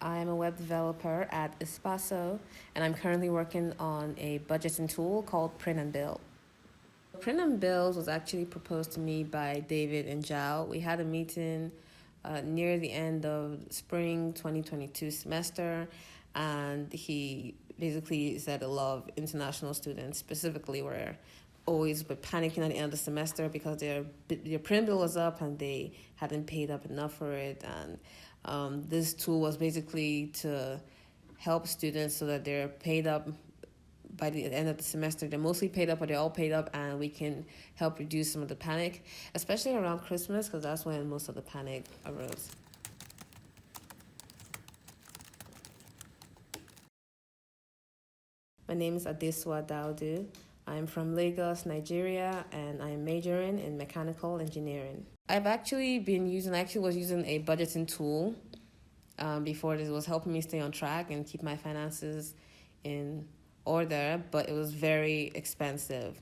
I'm a web developer at Espaso, and I'm currently working on a budgeting tool called Print and Bill. Print and Bills was actually proposed to me by David and Zhao. We had a meeting near the end of spring 2022 semester, and he basically said a lot of international students specifically were always panicking at the end of the semester because their print bill was up and they hadn't paid up enough for it. And this tool was basically to help students so that they're paid up by the end of the semester. They're mostly paid up or they're all paid up, and we can help reduce some of the panic, especially around Christmas, because that's when most of the panic arose. My name is Adesuwa Dawodu. I'm from Lagos, Nigeria, and I'm majoring in mechanical engineering. I was using a budgeting tool before. This was helping me stay on track and keep my finances in order, but it was very expensive.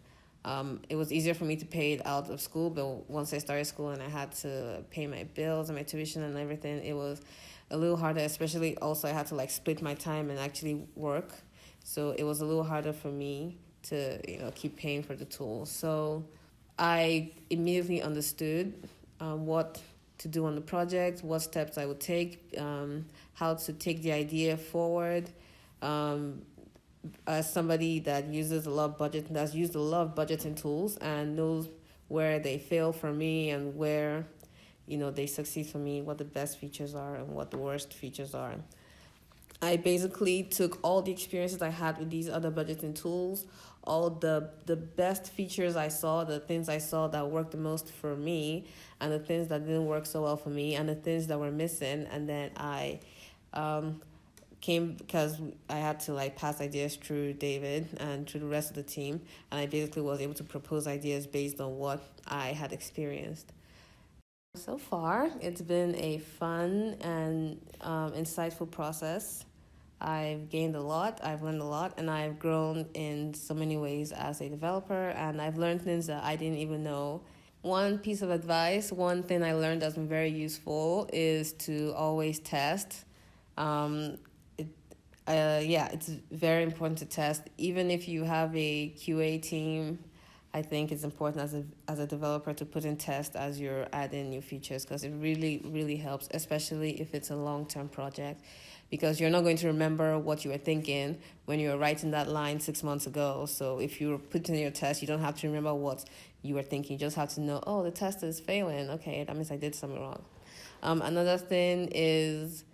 It was easier for me to pay it out of school, but once I started school and I had to pay my bills and my tuition and everything, it was a little harder, especially also I had to split my time and actually work. So it was a little harder for me to keep paying for the tool. So I immediately understood what to do on the project, what steps I would take, how to take the idea forward. As somebody that uses that's used a lot of budgeting tools and knows where they fail for me and where they succeed for me, what the best features are and what the worst features are. I basically took all the experiences I had with these other budgeting tools, all the best features I saw, the things I saw that worked the most for me, and the things that didn't work so well for me, and the things that were missing. And then I came, because I had to pass ideas through David and through the rest of the team, and I basically was able to propose ideas based on what I had experienced. So far, it's been a fun and insightful process. I've gained a lot, I've learned a lot, and I've grown in so many ways as a developer, and I've learned things that I didn't even know. One piece of advice, one thing I learned that's been very useful is to always test. It's very important to test. Even if you have a QA team, I think it's important as a developer to put in tests as you're adding new features, because it really, really helps, especially if it's a long-term project, because you're not going to remember what you were thinking when you were writing that line 6 months ago. So if you're putting in your test, you don't have to remember what you were thinking. You just have to know, the test is failing. Okay, that means I did something wrong. Another thing is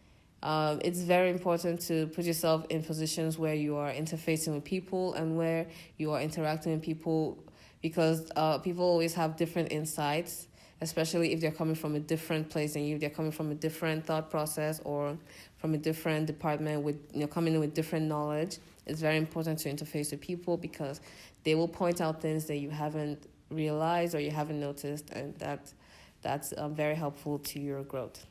it's very important to put yourself in positions where you are interfacing with people and where you are interacting with people, because people always have different insights, especially if they're coming from a different place than you, if they're coming from a different thought process or from a different department with coming in with different knowledge. It's very important to interface with people because they will point out things that you haven't realized or you haven't noticed, and that's very helpful to your growth.